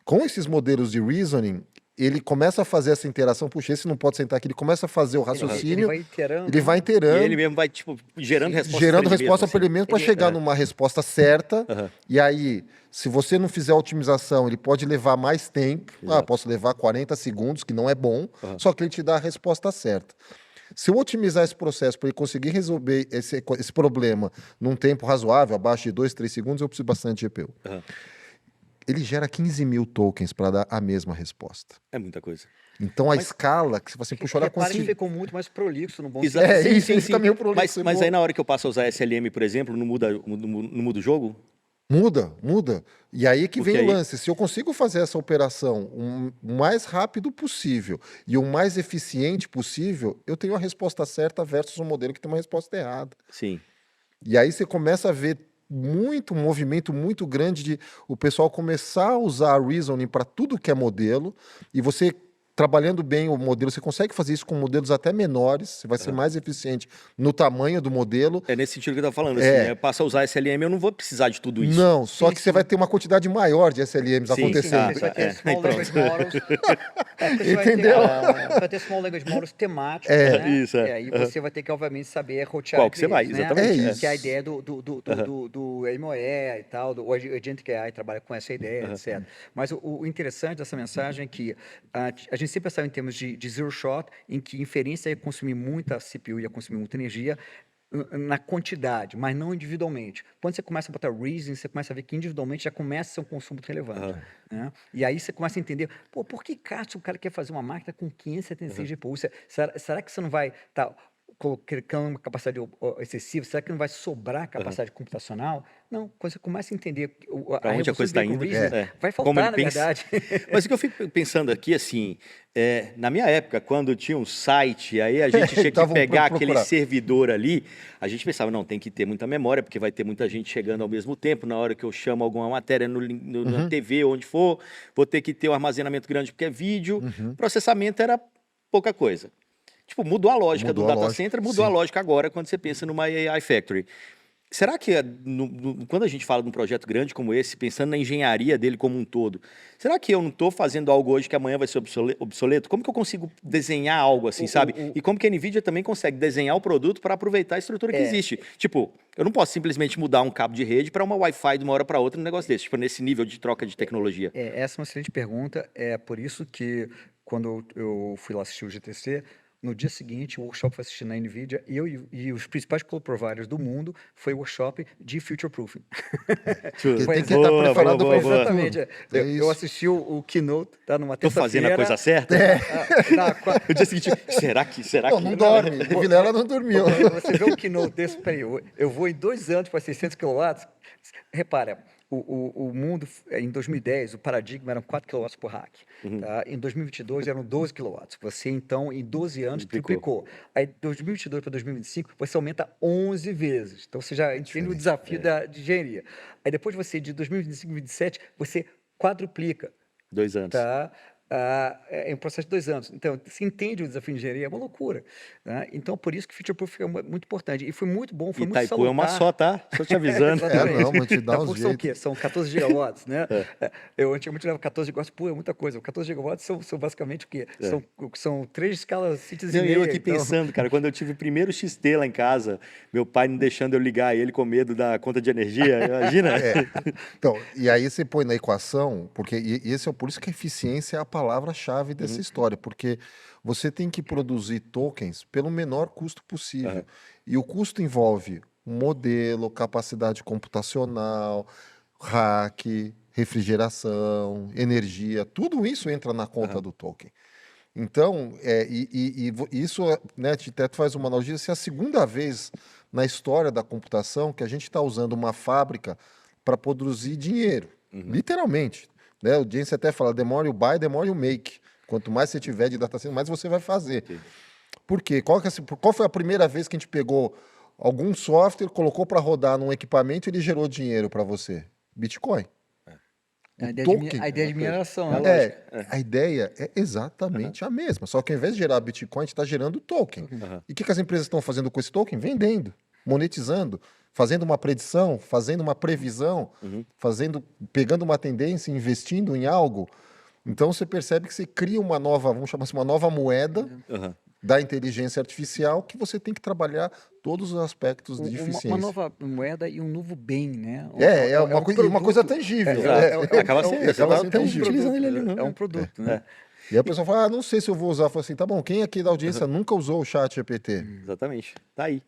S2: Com esses modelos de reasoning, ele começa a fazer essa interação, puxa, esse não pode sentar aqui, ele começa a fazer o raciocínio,
S3: ele vai iterando.
S1: E ele mesmo vai, tipo, gerando resposta
S2: gerando
S1: para ele
S2: resposta
S1: mesmo,
S2: para ele mesmo para chegar numa resposta certa. E aí, se você não fizer a otimização, ele pode levar mais tempo. Posso levar 40 segundos, que não é bom, só que ele te dá a resposta certa. Se eu otimizar esse processo para ele conseguir resolver esse problema num tempo razoável, abaixo de 2, 3 segundos, eu preciso bastante de GPU. Ele gera 15 mil tokens para dar a mesma resposta.
S1: É muita coisa.
S2: Então, a escala, que você fala assim, puxa, olha
S3: quanto...
S2: que
S3: ficou muito mais prolixo no bom
S1: sentido.
S2: Sim, fica meio prolixo.
S1: Mas aí, na hora que eu passo a usar SLM, por exemplo, não muda o jogo?
S2: Muda. E aí que
S1: Porque
S2: vem o lance. Se eu consigo fazer essa operação o mais rápido possível e o mais eficiente possível, eu tenho a resposta certa versus um modelo que tem uma resposta errada.
S1: Sim.
S2: E aí você começa a ver um movimento muito grande de o pessoal começar a usar a reasoning para tudo que é modelo, e você trabalhando bem o modelo, você consegue fazer isso com modelos até menores, você vai ser mais eficiente no tamanho do modelo.
S1: É nesse sentido que eu estava falando, assim, eu passo a usar SLM, eu não vou precisar de tudo isso.
S2: Não, só que você vai ter uma quantidade maior de SLMs acontecendo.
S3: Você vai ter small language models.
S2: Entendeu?
S3: Você vai ter small language models temáticos, né?
S1: Isso,
S3: E aí você vai ter que, obviamente, saber rotear
S1: qual que você vai,
S3: né?
S1: exatamente.
S3: Que é a ideia do MOE e tal, o Agentic AI trabalha com essa ideia, etc. Mas o interessante dessa mensagem é que a gente sempre pensava em termos de zero shot, em que inferência ia consumir muita CPU, ia consumir muita energia na quantidade, mas não individualmente. Quando você começa a botar reasoning, você começa a ver que individualmente já começa a ser um consumo muito relevante. Né? E aí você começa a entender, por que o cara quer fazer uma máquina com 576 GPU? Será que você não vai estar colocando uma capacidade excessiva? Será que não vai sobrar capacidade computacional? Não, quando você começa a entender
S1: para onde a coisa está indo,
S3: vai faltar, na verdade.
S1: Mas o que eu fico pensando aqui, assim, na minha época, quando tinha um site, aí a gente tinha que pegar aquele servidor ali, a gente pensava, não, tem que ter muita memória, porque vai ter muita gente chegando ao mesmo tempo, na hora que eu chamo alguma matéria na TV, onde for, vou ter que ter um armazenamento grande, porque é vídeo, processamento era pouca coisa. Tipo, mudou a lógica do data center, mudou a lógica agora quando você pensa numa AI Factory. Será que quando a gente fala de um projeto grande como esse, pensando na engenharia dele como um todo, será que eu não estou fazendo algo hoje que amanhã vai ser obsoleto? Como que eu consigo desenhar algo assim, sabe? E como que a NVIDIA também consegue desenhar o produto para aproveitar a estrutura que existe? Tipo, eu não posso simplesmente mudar um cabo de rede para uma Wi-Fi de uma hora para outra num negócio desse, tipo, nesse nível de troca de tecnologia.
S3: Essa é uma excelente pergunta. É por isso que, quando eu fui lá assistir o GTC, No dia seguinte, o workshop foi assistido na NVIDIA, e os principais cloud providers do mundo, foi o workshop de Future Proofing.
S2: Porque
S3: Foi
S2: tem que estar
S1: Boa,
S2: preparado
S1: boa,
S2: para
S1: boa,
S2: o
S1: boa.
S3: exatamente.
S2: futuro.
S3: Eu
S2: isso.
S3: assisti o keynote, tá, numa
S1: Tô fazendo a
S3: terça-feira.
S1: coisa certa? No dia seguinte, será que?
S2: Não, não dorme. O Vilela não dormiu.
S3: Você vê um keynote desse, peraí, eu vou em 2 anos para 600 kW. Repara, o mundo, em 2010, o paradigma eram 4 kW por rack. Tá? Em 2022, eram 12 kW. Você, então, em 12 anos, triplicou. Aí, de 2022 para 2025, você aumenta 11 vezes. Então, você já entende o desafio de engenharia. Aí, depois, de 2025 e 2027, você quadruplica.
S1: 2 anos.
S3: Tá? É um processo de 2 anos. Então, se entende o desafio de engenharia, é uma loucura. Tá? Então, por isso que Future Proof é muito importante. E foi muito bom, foi muito
S1: Itaipu é uma
S3: salutar.
S1: só, tá? Só te avisando.
S3: Exatamente.
S2: Não, mas te dá
S3: Itaipu
S2: uns
S3: são o
S2: jeito.
S3: quê? São 14 gigawatts, né? Eu antigamente levava 14 gigawatts, pô, é muita coisa. 14 gigawatts são basicamente o quê? São 3 escalas cities e
S1: Não,
S3: meia.
S1: eu aqui
S3: então...
S1: pensando, cara, quando eu tive o primeiro XT lá em casa, meu pai não deixando eu ligar ele com medo da conta de energia, imagina?
S2: Então, e aí você põe na equação, porque esse é por isso que a eficiência é a palavra-chave dessa história, porque você tem que produzir tokens pelo menor custo possível. E o custo envolve modelo, capacidade computacional, rack, refrigeração, energia, tudo isso entra na conta do token. Então, isso, né, Titeto faz uma analogia, se é a segunda vez na história da computação que a gente está usando uma fábrica para produzir dinheiro, literalmente. Né? O James até fala, the more you buy, the more you make. Quanto mais você tiver de data center, mais você vai fazer. Por quê? Qual foi a primeira vez que a gente pegou algum software, colocou para rodar num equipamento e ele gerou dinheiro para você? Bitcoin.
S3: A ideia,
S2: token.
S3: a ideia de mineração,
S2: A ideia é exatamente a mesma. Só que ao invés de gerar Bitcoin, a gente está gerando token. E o que as empresas estão fazendo com esse token? Vendendo, monetizando, fazendo uma predição, fazendo uma previsão, pegando uma tendência, investindo em algo. Então você percebe que você cria uma nova, vamos chamar assim, uma nova moeda da inteligência artificial que você tem que trabalhar todos os aspectos de eficiência.
S3: Uma nova moeda e um novo bem, né?
S2: Uma coisa tangível.
S1: Acaba sendo, você
S2: acaba
S1: não
S2: sendo
S1: está
S2: tangível.
S1: utilizando ele ali, não.
S3: É um produto, né?
S2: E aí a pessoa fala, não sei se eu vou usar. Eu falo assim, tá bom, quem aqui da audiência nunca usou o chat GPT?
S1: Exatamente, tá aí.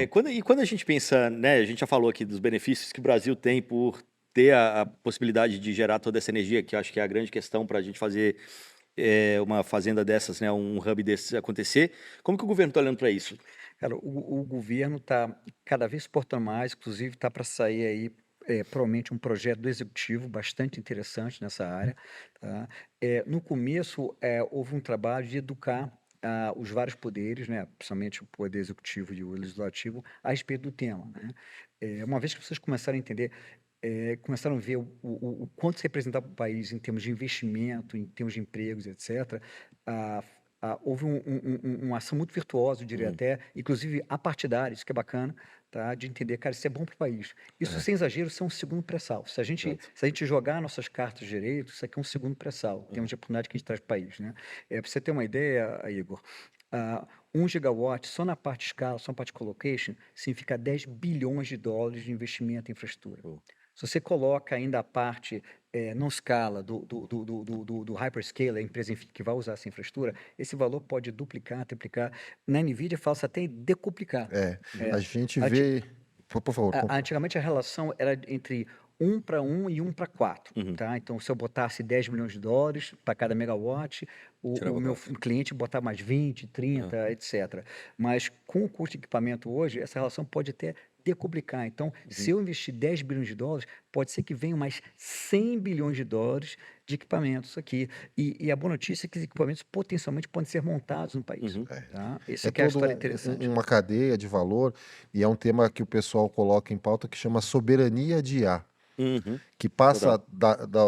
S1: Quando a gente pensa, né, a gente já falou aqui dos benefícios que o Brasil tem por ter a possibilidade de gerar toda essa energia, que eu acho que é a grande questão para a gente fazer uma fazenda dessas, né, um hub desses acontecer. Como que o governo está olhando para isso?
S3: Cara, o governo está cada vez exportando mais, inclusive está para sair aí provavelmente um projeto do executivo bastante interessante nessa área. Tá? No começo, houve um trabalho de educar os vários poderes, né, principalmente o poder executivo e o legislativo, a respeito do tema. Né? Uma vez que vocês começaram a entender, começaram a ver o quanto se representava para o país em termos de investimento, em termos de empregos, etc., houve uma ação muito virtuosa, eu diria até, inclusive apartidária, isso que é bacana, tá? De entender, cara, isso é bom para o país. Isso, sem exagero, isso é um segundo pré-sal. Se a gente jogar nossas cartas direito, isso aqui é um segundo pré-sal, em termos de oportunidade que a gente traz para o país. Né? Para você ter uma ideia, Igor, 1 gigawatt só na parte de escala, só na parte de colocation, significa $10 bilhões de investimento em infraestrutura. Se você coloca ainda a parte não escala do hyperscaler, a empresa enfim, que vai usar essa infraestrutura, esse valor pode duplicar, triplicar. Na NVIDIA fala-se até em decuplicar.
S2: A gente vê... Por favor.
S3: Antigamente a relação era entre 1 para 1 e 1 para 4. Tá? Então, se eu botasse $10 milhões para cada megawatt, o meu cliente botar mais 20, 30, etc. Mas com o custo de equipamento hoje, essa relação pode até decuplicar. Então, se eu investir $10 bilhões, pode ser que venham mais $100 bilhões de equipamentos aqui. E a boa notícia é que os equipamentos potencialmente podem ser montados no país. Tá? Essa é a história interessante.
S2: Uma cadeia de valor, e é um tema que o pessoal coloca em pauta que chama soberania de IA, que passa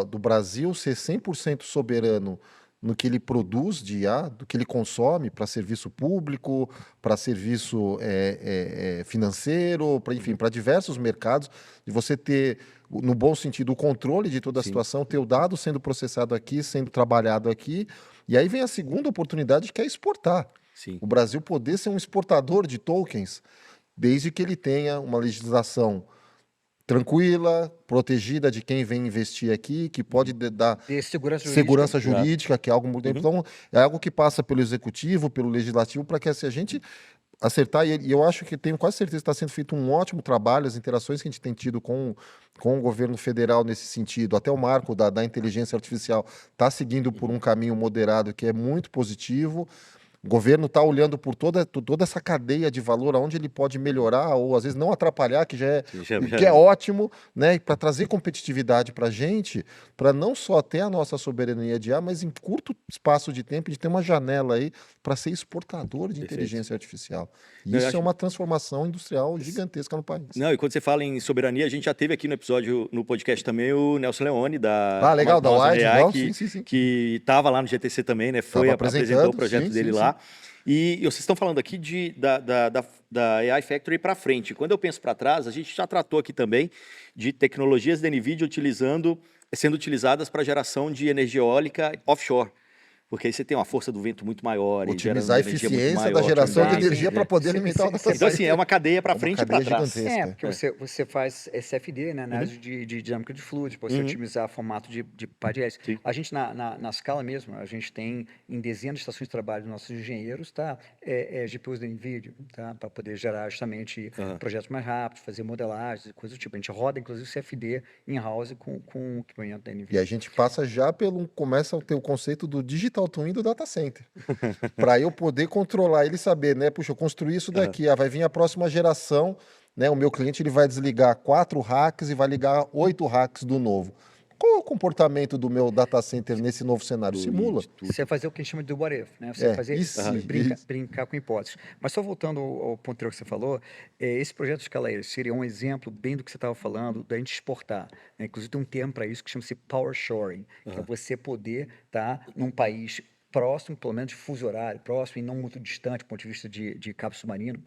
S2: do Brasil ser 100% soberano no que ele produz de IA, do que ele consome para serviço público, para serviço financeiro, para diversos mercados, de você ter, no bom sentido, o controle de toda a situação, ter o dado sendo processado aqui, sendo trabalhado aqui, e aí vem a segunda oportunidade, que é exportar. O Brasil poder ser um exportador de tokens, desde que ele tenha uma legislação tranquila, protegida de quem vem investir aqui, que pode dar
S3: Ter segurança jurídica.
S2: segurança jurídica, que é algo muito... Então, é algo que passa pelo executivo, pelo legislativo, para que assim, a gente acertar, e eu acho que tenho quase certeza que está sendo feito um ótimo trabalho, as interações que a gente tem tido com o governo federal nesse sentido, até o marco da inteligência artificial está seguindo por um caminho moderado que é muito positivo. O governo está olhando por toda essa cadeia de valor, aonde ele pode melhorar ou às vezes não atrapalhar, que que é ótimo, né? Para trazer competitividade para a gente, para não só ter a nossa soberania de ar, mas em curto espaço de tempo de ter uma janela aí para ser exportador de inteligência artificial. E
S1: Não, eu
S2: isso
S1: acho-
S2: é uma transformação industrial gigantesca no país.
S1: Não, e quando você fala em soberania, a gente já teve aqui no episódio, no podcast também, o Nelson Leone,
S2: Ah, legal, da
S1: Amazon
S2: Wide,
S1: AI,
S2: não?
S1: que,
S2: Sim.
S1: que estava lá no GTC também, né?
S2: Tava
S1: Apresentou
S2: apresentando,
S1: o projeto
S2: sim,
S1: dele
S2: sim,
S1: lá. E vocês estão falando aqui da AI Factory para frente. Quando eu penso para trás, a gente já tratou aqui também de tecnologias da NVIDIA sendo utilizadas para geração de energia eólica offshore. Porque aí você tem uma força do vento muito maior e gera
S2: Otimizar a
S1: uma energia muito
S2: eficiência da
S1: maior,
S2: geração de
S1: otimizar,
S2: energia para poder alimentar o data
S1: Então,
S2: center.
S1: assim, é uma cadeia para
S2: É uma
S1: frente e para
S2: cadeia
S1: trás.
S2: gigantesca.
S3: Porque você faz CFD, né, análise de dinâmica de fluidos, para você otimizar formato de PADS.
S1: Sim.
S3: A gente, na escala mesmo, a gente tem em dezenas de estações de trabalho dos nossos engenheiros, tá? GPUs da NVIDIA, tá? Para poder gerar justamente projetos mais rápidos, fazer modelagens, coisas do tipo. A gente roda, inclusive, CFD in-house com o equipamento da
S2: E
S3: NVIDIA.
S2: a gente passa já começa a ter o conceito do digital twin do data center. Para eu poder controlar ele e saber, né? Puxa, eu construí isso daqui, vai vir a próxima geração, né? O meu cliente ele vai desligar 4 racks e vai ligar 8 racks do novo. Qual é o comportamento do meu data center nesse novo cenário? Simula.
S3: Você vai fazer o que a gente chama de what if, né? Você fazer
S2: isso.
S3: brincar com hipóteses. Mas só voltando ao ponto anterior que você falou, esse projeto de escala aí seria um exemplo bem do que você estava falando, da gente exportar, né? Inclusive tem um termo para isso que chama-se power shoring, que é você poder estar num país próximo, pelo menos de fuso horário, próximo e não muito distante do ponto de vista de cabo submarino,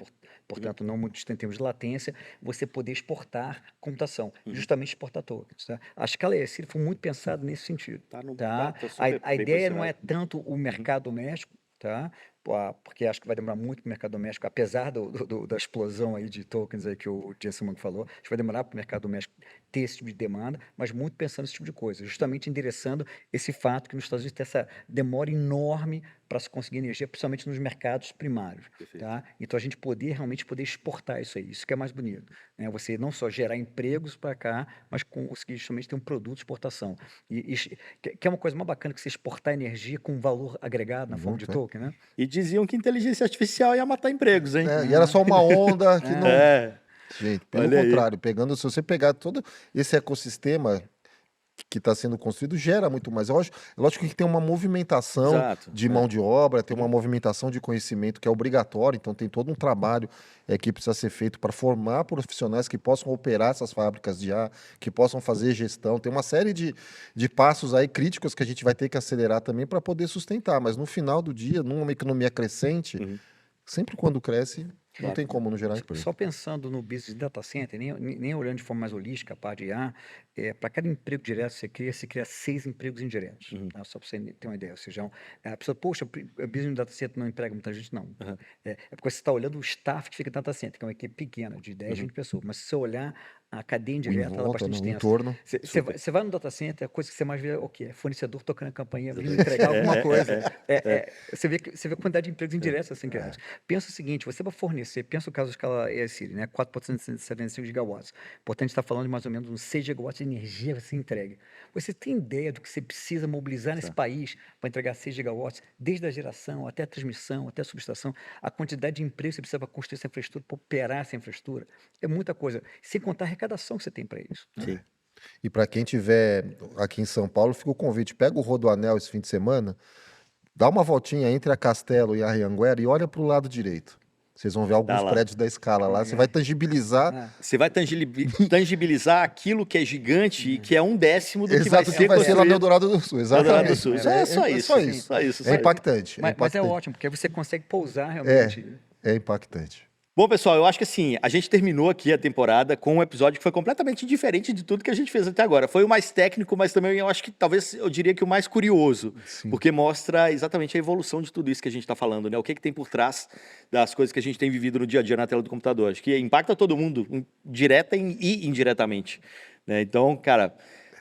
S3: portanto não muito distante em termos de latência, você poder exportar computação, justamente exportar tokens. Tá? A escala ESIR foi muito pensada nesse sentido.
S1: Tá no-
S3: Tá?
S1: tá super
S3: A
S1: bem
S3: ideia não
S1: posicionado.
S3: é tanto o mercado doméstico, tá? Porque acho que vai demorar muito para o mercado doméstico, apesar da explosão aí de tokens aí que o Jensen Huang falou, acho que vai demorar para o mercado doméstico ter esse tipo de demanda, mas muito pensando nesse tipo de coisa, justamente endereçando esse fato que nos Estados Unidos tem essa demora enorme para se conseguir energia, principalmente nos mercados primários, tá? Então a gente realmente poder exportar isso aí, isso que é mais bonito, né? Você não só gerar empregos para cá, mas conseguir justamente ter um produto de exportação. Que é uma coisa mais bacana que você exportar energia com valor agregado na forma de token, né?
S1: E diziam que inteligência artificial ia matar empregos, hein?
S2: E era só uma onda que não. Gente, pelo
S1: Olha aí.
S2: contrário, se você pegar todo esse ecossistema que está sendo construído, gera muito mais. Lógico que tem uma movimentação
S1: Exato,
S2: de mão de obra, tem uma movimentação de conhecimento que é obrigatório, então tem todo um trabalho que precisa ser feito para formar profissionais que possam operar essas fábricas de ar, que possam fazer gestão. Tem uma série de passos aí críticos que a gente vai ter que acelerar também para poder sustentar, mas no final do dia, numa economia crescente, sempre quando cresce, não tem como não gerar emprego.
S3: Só pensando no business de data center, nem olhando de forma mais holística a parte de IA, para cada emprego direto que você cria 6 empregos indiretos, tá? Só para você ter uma ideia. Ou seja, a pessoa, poxa, o business de data center não emprega muita gente, não. É porque você está olhando o staff que fica em data center, que é uma equipe pequena, de 10, 20 pessoas. Mas se você olhar a cadeia indireta, ela é
S2: volta,
S3: bastante
S2: no
S3: extensa.
S2: entorno.
S3: Você vai no data center, a coisa que você mais vê é o quê? É fornecedor tocando a campainha, vindo entregar alguma coisa. Você vê a quantidade de empregos indiretos assim criados. Pensa o seguinte, você vai fornecer, pensa o caso da escala ESIR, né? 4.75 gigawatts. Portanto, a gente está falando de mais ou menos uns 6 gigawatts de energia que você entrega. Você tem ideia do que você precisa mobilizar nesse país para entregar 6 gigawatts, desde a geração até a transmissão, até a subestação, a quantidade de emprego que você precisa para construir essa infraestrutura, para operar essa infraestrutura? É muita coisa. Sem contar a arrecadação que você tem para isso. Né?
S1: Sim.
S2: E para quem estiver aqui em São Paulo, fica o convite. Pega o Rodoanel esse fim de semana, dá uma voltinha entre a Castelo e a Anhanguera e olha para o lado direito. Vocês vão ver alguns
S1: lá.
S2: prédios da escala lá. Você vai tangibilizar.
S1: Você vai tangibilizar aquilo que é gigante e que é 1/10 do que vai
S2: Exato,
S1: ser
S2: que vai ser lá no
S1: construído.
S2: Eldorado do Sul. Exatamente.
S1: Eldorado do Sul. É só isso.
S2: Só isso.
S1: Só isso.
S2: É impactante.
S3: Mas é
S2: impactante.
S3: ótimo, porque aí você consegue pousar realmente.
S2: É impactante.
S1: Bom, pessoal, eu acho que assim, a gente terminou aqui a temporada com um episódio que foi completamente diferente de tudo que a gente fez até agora. Foi o mais técnico, mas também eu acho que talvez eu diria que o mais curioso,
S2: Sim.
S1: porque mostra exatamente a evolução de tudo isso que a gente está falando, né? O que tem por trás das coisas que a gente tem vivido no dia a dia na tela do computador. Acho que impacta todo mundo, direta e indiretamente, né? Então, cara,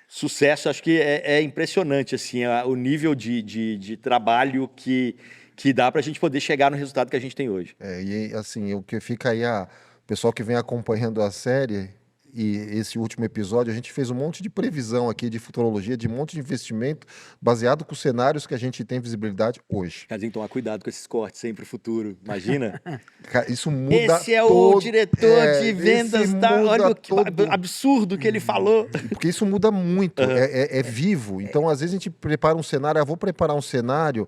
S1: sucesso, acho que é impressionante assim, o nível de trabalho que dá para a gente poder chegar no resultado que a gente tem hoje.
S2: E assim, o que fica aí, o pessoal que vem acompanhando a série e esse último episódio, a gente fez um monte de previsão aqui de futurologia, de um monte de investimento baseado com os cenários que a gente tem visibilidade hoje.
S1: Mas tem que tomar cuidado com esses cortes sempre pro futuro. Imagina.
S2: Cara, isso muda
S1: Esse é o
S2: todo-
S1: diretor de vendas
S2: esse
S1: da.
S2: muda
S1: Olha que
S2: todo.
S1: absurdo que ele falou.
S2: Porque isso muda muito, é vivo. Então, às vezes, a gente prepara um cenário, vou preparar um cenário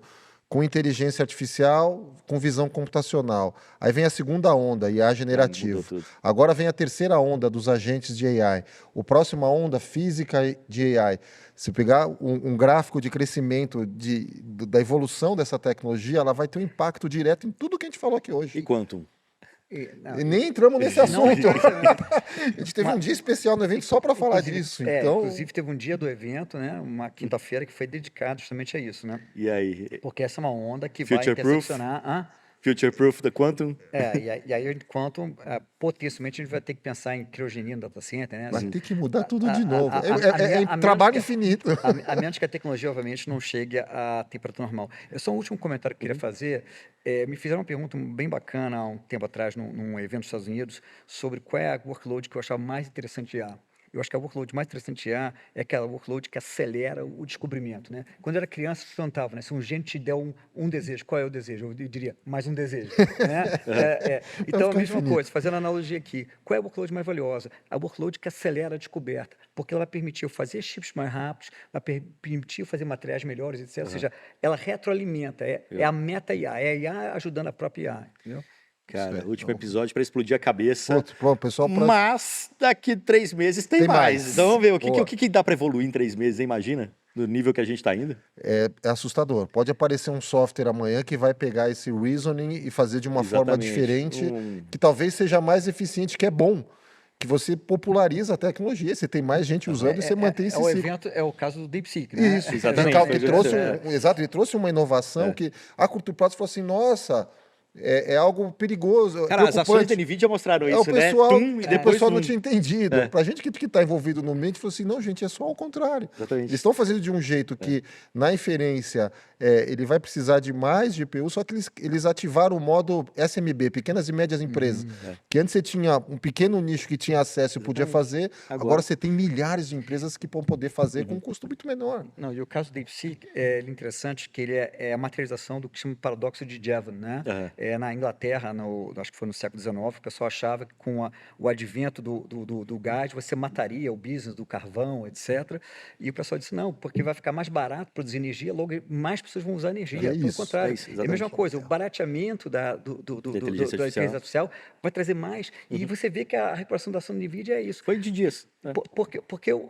S2: com inteligência artificial, com visão computacional. Aí vem a segunda onda, IA generativo.
S1: Mudou tudo.
S2: Agora vem a terceira onda dos agentes de AI. O próxima onda, física de AI. Se pegar um gráfico de crescimento da evolução dessa tecnologia, ela vai ter um impacto direto em tudo que a gente falou aqui hoje.
S1: E Quantum?
S2: E nem entramos nesse assunto. A gente teve um dia especial no evento só para falar
S3: Inclusive,
S2: disso. Então,
S3: inclusive teve um dia do evento, né? Uma quinta-feira que foi dedicado justamente a isso, né?
S1: E aí?
S3: Porque essa é uma onda que vai
S1: Future proof?
S3: interseccionar.
S1: Future Proof da Quantum?
S3: E aí, enquanto potencialmente a gente vai ter que pensar em criogenia no data center, né?
S2: vai
S3: Assim,
S2: ter que mudar tudo de
S3: a-
S2: novo.
S3: a-
S2: É
S3: a menos
S2: trabalho
S3: que-
S2: infinito.
S3: A menos que a tecnologia, obviamente, não chegue à temperatura normal. Só um último comentário que eu queria fazer. Me fizeram uma pergunta bem bacana há um tempo atrás, num evento nos Estados Unidos, sobre qual é a workload que eu achava mais interessante de IA. Eu acho que a workload mais interessante de IA é aquela workload que acelera o descobrimento, né? Quando eu era criança, eu perguntava, né? Se um gênio te der um desejo, qual é o desejo? Eu diria, mais um desejo, né? Então, a
S2: ficar
S3: mesma
S2: infinito.
S3: coisa, fazendo analogia aqui. Qual é a workload mais valiosa? A workload que acelera a descoberta, porque ela vai permitir eu fazer chips mais rápidos, vai permitir eu fazer materiais melhores, etc. Ou seja, ela retroalimenta, é a meta-IA, é a IA ajudando a própria IA, entendeu?
S1: Cara,
S2: Certo.
S1: último episódio para explodir a cabeça.
S2: Pronto, pessoal,
S1: Mas daqui 3 meses tem
S2: Tem
S1: mais.
S2: mais.
S1: Então vamos ver
S2: Boa.
S1: o que dá para evoluir em 3 meses, hein? Imagina? Do nível que a gente está indo.
S2: é assustador. Pode aparecer um software amanhã que vai pegar esse reasoning e fazer de uma forma
S1: Exatamente.
S2: diferente, que talvez seja mais eficiente, que é bom. Que você populariza a tecnologia, você tem mais gente usando e você mantém esse
S3: o
S2: ciclo.
S3: evento, é o caso do DeepSeek, né?
S2: Isso,
S1: Exatamente.
S2: Então,
S1: Foi
S2: ele trouxe
S1: isso.
S2: exato, ele trouxe uma inovação que a curto prazo falou assim, nossa, é algo perigoso,
S1: Cara, as ações da
S2: preocupante.
S1: NVIDIA mostraram
S2: O
S1: isso, né?
S2: pessoal,
S1: Tum, e
S2: o
S1: depois
S2: pessoal não
S1: tum.
S2: tinha entendido. Pra gente que está envolvido no meio, falou assim, não, gente, é só o contrário.
S1: Exatamente.
S2: Eles estão fazendo de um jeito que, na inferência, ele vai precisar de mais GPU, só que eles ativaram o modo SMB, Pequenas e Médias Empresas. Que antes você tinha um pequeno nicho que tinha acesso e podia fazer, agora você tem milhares de empresas que vão poder fazer com um custo muito menor.
S3: Não, e o caso do DeepSeek ele é interessante, que ele é a materialização do que chama de paradoxo de Jevons, né? Na Inglaterra, acho que foi no século XIX, o pessoal achava que com o advento do gás, você mataria o business do carvão, etc. E o pessoal disse, não, porque vai ficar mais barato produzir energia, logo mais pessoas vão usar energia. Pelo
S2: isso,
S3: contrário,
S1: é isso,
S3: é a mesma
S1: exatamente.
S3: coisa, o barateamento da
S1: inteligência
S3: inteligência artificial vai trazer mais. E você vê que a recuperação da ação do NVIDIA é isso.
S1: Foi de dias. Né?
S3: Porque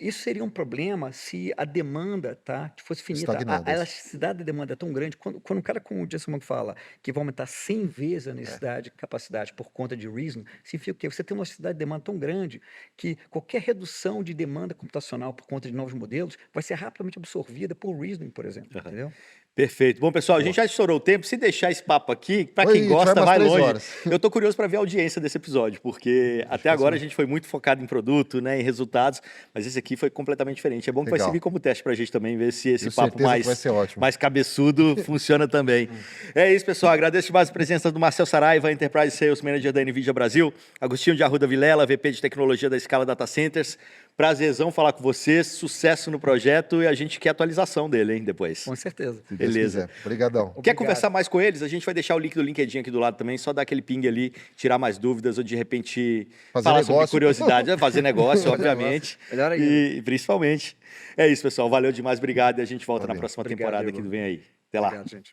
S3: isso seria um problema se a demanda fosse finita.
S2: Estagnada.
S3: A elasticidade da demanda é tão grande. Quando um cara como o Jensen Huang fala que vai aumentar 100 vezes a necessidade de capacidade por conta de reason, significa que você tem uma elasticidade de demanda tão grande que qualquer redução de demanda computacional por conta de novos modelos vai ser rapidamente absorvida por reasoning, por exemplo. Entendeu?
S1: Perfeito. Bom, pessoal, a gente já estourou o tempo. Se deixar esse papo aqui, para
S2: Oi,
S1: quem
S2: a gente
S1: gosta,
S2: vai
S1: vai
S2: umas 3
S1: longe.
S2: horas.
S1: Eu tô curioso para ver a audiência desse episódio, porque até agora a gente foi muito focado em produto, né, em resultados, mas esse aqui foi completamente diferente. É bom que vai
S2: Legal.
S1: servir como teste para a gente também, ver se esse
S2: Tenho
S1: papo
S2: certeza que vai ser ótimo.
S1: mais cabeçudo funciona também. É isso, pessoal. Agradeço demais a presença do Marcel Saraiva, Enterprise Sales Manager da NVIDIA Brasil, Agostinho de Arruda Vilela, VP de Tecnologia da Scala Data Centers. Prazerzão falar com vocês, sucesso no projeto e a gente quer atualização dele, hein, depois.
S3: Com certeza.
S2: Se Deus
S1: Beleza.
S2: quiser. Obrigadão.
S1: Quer
S3: Obrigado.
S1: conversar mais com eles? A gente vai deixar o link do LinkedIn aqui do lado também, só dar aquele ping ali, tirar mais dúvidas ou de repente
S2: Fazer
S1: falar sobre
S2: negócio.
S1: curiosidade, fazer negócio, obviamente.
S3: Melhor ainda.
S1: E principalmente. É isso, pessoal. Valeu demais, obrigado. E a gente volta
S2: Valeu.
S1: na próxima
S3: Obrigado,
S1: temporada
S3: Igor.
S1: aqui do Vem Aí. Até lá.
S3: Obrigado, gente.